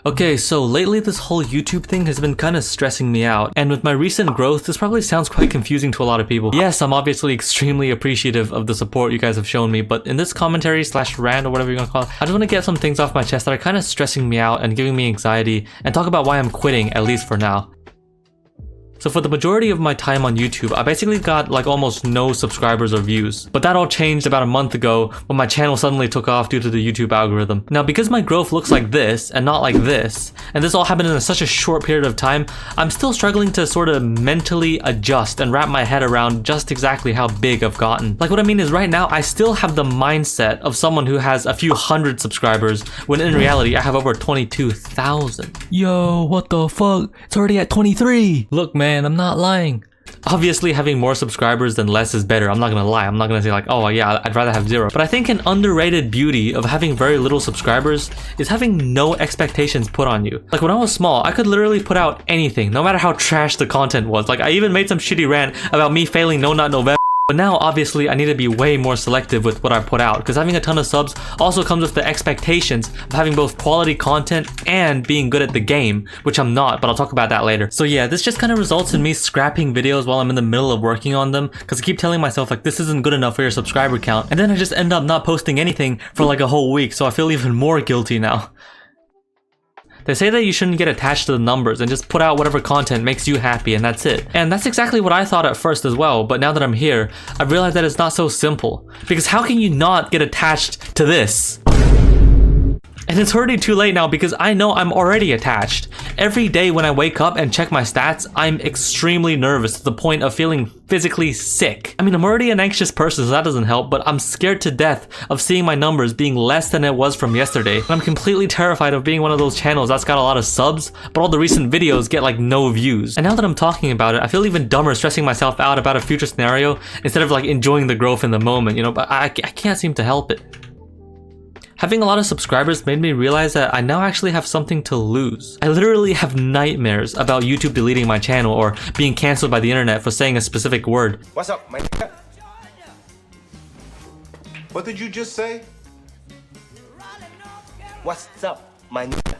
Okay, so lately this whole YouTube thing has been kind of stressing me out, and with my recent growth, this probably sounds quite confusing to a lot of people. Yes, I'm obviously extremely appreciative of the support you guys have shown me, but in this commentary slash rant or whatever you're gonna call it, I just want to get some things off my chest that are kind of stressing me out and giving me anxiety, and talk about why I'm quitting, at least for now. So for the majority of my time on YouTube, I basically got like almost no subscribers or views. But that all changed about a month ago when my channel suddenly took off due to the YouTube algorithm. Now because my growth looks like this and not like this, and this all happened in such a short period of time, I'm still struggling to sort of mentally adjust and wrap my head around just exactly how big I've gotten. Like what I mean is right now I still have the mindset of someone who has a few hundred subscribers when in reality I have over 22,000. Yo, what the fuck? It's already at 23! Look man, I'm not lying. Obviously having more subscribers than less is better, I'm not gonna lie. I'm not gonna say like, oh yeah, I'd rather have 0. But I think an underrated beauty of having very little subscribers is having no expectations put on you. Like when I was small, I could literally put out anything, no matter how trash the content was. Like I even made some shitty rant about me failing No Nut November. But now, obviously, I need to be way more selective with what I put out, because having a ton of subs also comes with the expectations of having both quality content and being good at the game, which I'm not, but I'll talk about that later. So yeah, this just kind of results in me scrapping videos while I'm in the middle of working on them, because I keep telling myself like this isn't good enough for your subscriber count, and then I just end up not posting anything for like a whole week, so I feel even more guilty now. They say that you shouldn't get attached to the numbers and just put out whatever content makes you happy and that's it. And that's exactly what I thought at first as well, but now that I'm here, I've realized that it's not so simple. Because how can you not get attached to this? And it's already too late now because I know I'm already attached. Every day when I wake up and check my stats, I'm extremely nervous to the point of feeling physically sick. I mean, I'm already an anxious person, so that doesn't help, but I'm scared to death of seeing my numbers being less than it was from yesterday. And I'm completely terrified of being one of those channels that's got a lot of subs, but all the recent videos get like no views. And now that I'm talking about it, I feel even dumber stressing myself out about a future scenario instead of like enjoying the growth in the moment, you know, but I can't seem to help it. Having a lot of subscribers made me realize that I now actually have something to lose. I literally have nightmares about YouTube deleting my channel or being cancelled by the internet for saying a specific word. What's up, my nigga? What did you just say? What's up, my nigga?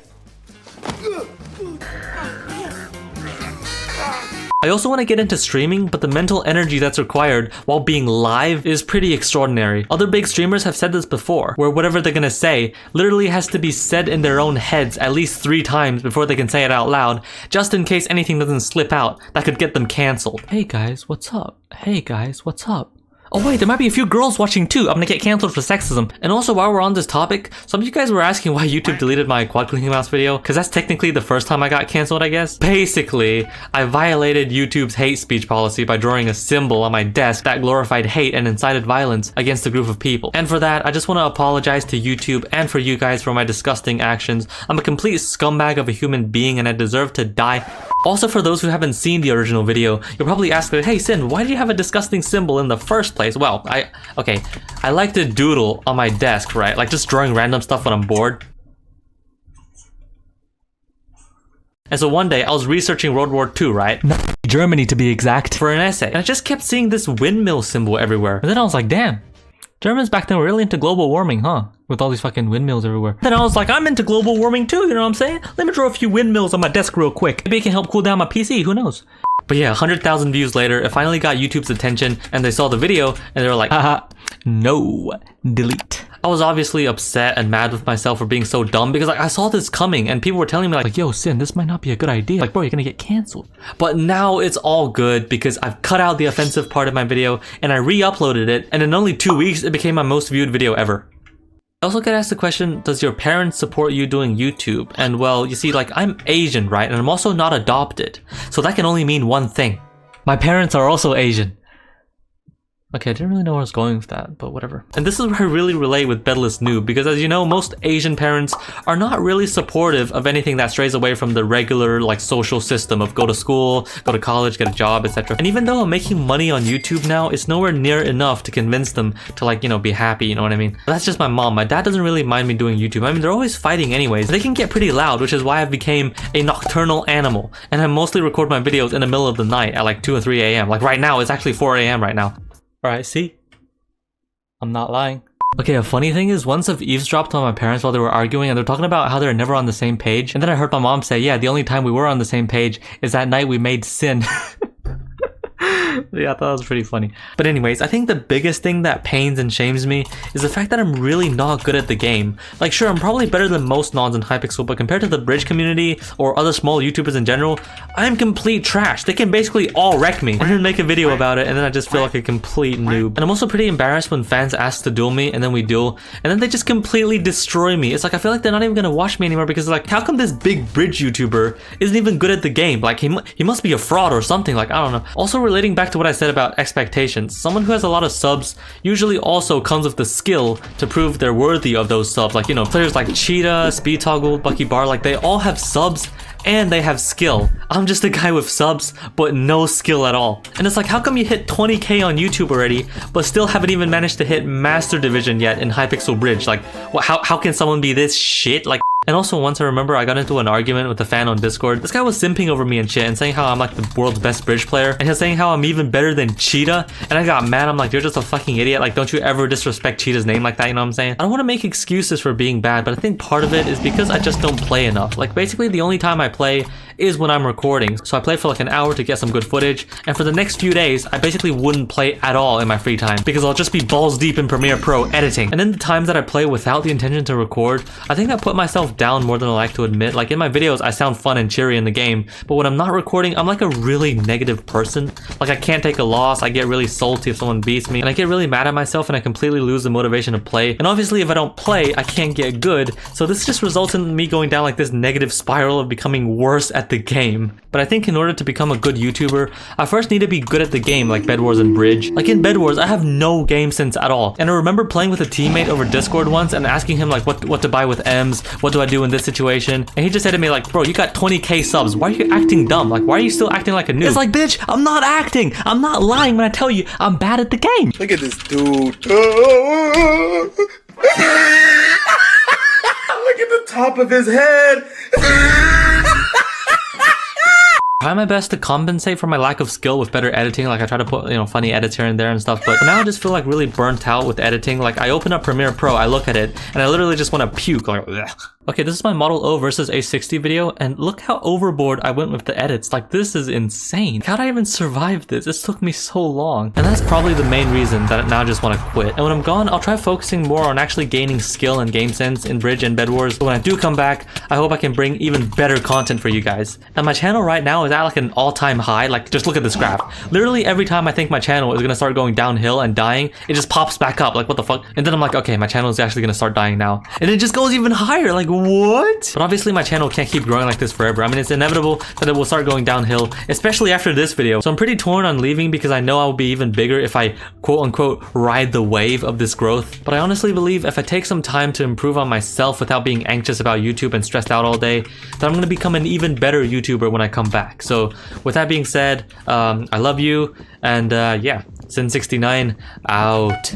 I also want to get into streaming, but the mental energy that's required while being live is pretty extraordinary. Other big streamers have said this before, where whatever they're gonna say literally has to be said in their own heads at least 3 times before they can say it out loud, just in case anything doesn't slip out that could get them cancelled. Hey guys, what's up? Hey guys, what's up? Oh wait, there might be a few girls watching too. I'm gonna get cancelled for sexism. And also while we're on this topic, some of you guys were asking why YouTube deleted my quad clicking mouse video, because that's technically the first time I got cancelled, I guess. Basically, I violated YouTube's hate speech policy by drawing a symbol on my desk that glorified hate and incited violence against a group of people. And for that, I just want to apologize to YouTube and for you guys for my disgusting actions. I'm a complete scumbag of a human being and I deserve to die. Also, for those who haven't seen the original video, you'll probably ask, hey Sin, why did you have a disgusting symbol in the first place? Well, I like to doodle on my desk, right? Like just drawing random stuff when I'm bored. And so one day, I was researching World War II, right? Germany to be exact. For an essay. And I just kept seeing this windmill symbol everywhere. And then I was like, damn. Germans back then were really into global warming, huh? With all these fucking windmills everywhere. Then I was like, I'm into global warming too, you know what I'm saying? Let me draw a few windmills on my desk real quick. Maybe it can help cool down my PC, who knows? But yeah, 100,000 views later, it finally got YouTube's attention and they saw the video and they were like, haha, no, delete. I was obviously upset and mad with myself for being so dumb because like I saw this coming and people were telling me like, yo Sin, this might not be a good idea. Like bro, you're gonna get cancelled. But now it's all good because I've cut out the offensive part of my video and I re-uploaded it, and in only 2 weeks it became my most viewed video ever. I also get asked the question, does your parents support you doing YouTube? And well, you see, like I'm Asian, right? And I'm also not adopted. So that can only mean one thing. My parents are also Asian. Okay, I didn't really know where I was going with that, but whatever. And this is where I really relate with bedless noob, because as you know, most Asian parents are not really supportive of anything that strays away from the regular like social system of go to school, go to college, get a job, etc. And even though I'm making money on YouTube now, it's nowhere near enough to convince them to like, you know, be happy, you know what I mean? But that's just my mom. My dad doesn't really mind me doing YouTube. I mean, they're always fighting anyways. They can get pretty loud, which is why I became a nocturnal animal. And I mostly record my videos in the middle of the night at like 2 or 3 a.m. Like right now, it's actually 4 a.m. right now. Alright, see? I'm not lying. Okay, a funny thing is once I've eavesdropped on my parents while they were arguing and they're talking about how they're never on the same page. And then I heard my mom say, yeah, the only time we were on the same page is that night we made Sin. Yeah, I thought that was pretty funny. But anyways, I think the biggest thing that pains and shames me is the fact that I'm really not good at the game. Like, sure, I'm probably better than most nods in Hypixel, but compared to the Bridg community or other small YouTubers in general, I'm complete trash. They can basically all wreck me and then make a video about it, and then I just feel like a complete noob. And I'm also pretty embarrassed when fans ask to duel me and then we duel, and then they just completely destroy me. It's like I feel like they're not even gonna watch me anymore because like, how come this big Bridg YouTuber isn't even good at the game? Like, he must be a fraud or something, like, I don't know. Also, relating back to what I said about expectations, someone who has a lot of subs usually also comes with the skill to prove they're worthy of those subs. Like, you know, players like Cheetah, Speed Toggle, Bucky Bar, like they all have subs and they have skill. I'm just a guy with subs but no skill at all. And it's like, how come you hit 20k on YouTube already but still haven't even managed to hit Master Division yet in Hypixel Bridg? Like, how can someone be this shit? Like, and also once I remember I got into an argument with a fan on Discord. This guy was simping over me and shit and saying how I'm like the world's best Bridg player, and he was saying how I'm even better than Cheetah, and I got mad. I'm like, you're just a fucking idiot. Like, don't you ever disrespect Cheetah's name like that, you know what I'm saying? I don't want to make excuses for being bad, but I think part of it is because I just don't play enough. Like, basically the only time I play is when I'm recording. So I play for like an hour to get some good footage, and for the next few days I basically wouldn't play at all in my free time because I'll just be balls deep in Premiere Pro editing. And then the times that I play without the intention to record, I think I put myself down more than I like to admit. Like, in my videos I sound fun and cheery in the game, but when I'm not recording I'm like a really negative person. Like, I can't take a loss, I get really salty if someone beats me, and I get really mad at myself, and I completely lose the motivation to play. And obviously if I don't play I can't get good, so this just results in me going down like this negative spiral of becoming worse at the game. But I think in order to become a good YouTuber, I first need to be good at the game, like bedwars and Bridg. Like in bedwars I have no game sense at all, and I remember playing with a teammate over Discord once and asking him like what to buy with M's, what do I do in this situation, and he just said to me like, bro, you got 20k subs, why are you acting dumb? Like, why are you still acting like a noob? It's like, bitch, I'm not acting, I'm not lying when I tell you I'm bad at the game. Look at this dude. Look at the top of his head. I try my best to compensate for my lack of skill with better editing. Like, I try to put, you know, funny edits here and there and stuff, but now I just feel like really burnt out with editing. Like, I open up Premiere Pro, I look at it, and I literally just want to puke. Like, ugh. Okay, this is my Model O versus A60 video, and look how overboard I went with the edits. Like, this is insane. How'd I even survive this? This took me so long. And that's probably the main reason that I now just want to quit. And when I'm gone, I'll try focusing more on actually gaining skill and game sense in Bridg and bedwars. But when I do come back, I hope I can bring even better content for you guys. And my channel right now is at like an all-time high. Like, just look at this graph. Literally every time I think my channel is gonna start going downhill and dying, it just pops back up. Like, what the fuck? And then I'm like, okay, my channel is actually gonna start dying now. And it just goes even higher. Like, what? But obviously my channel can't keep growing like this forever. I mean, it's inevitable that it will start going downhill, especially after this video. So I'm pretty torn on leaving because I know I will be even bigger if I quote unquote ride the wave of this growth. But I honestly believe if I take some time to improve on myself without being anxious about YouTube and stressed out all day, then I'm gonna become an even better YouTuber when I come back. So with that being said, I love you, and yeah, Xin69 out.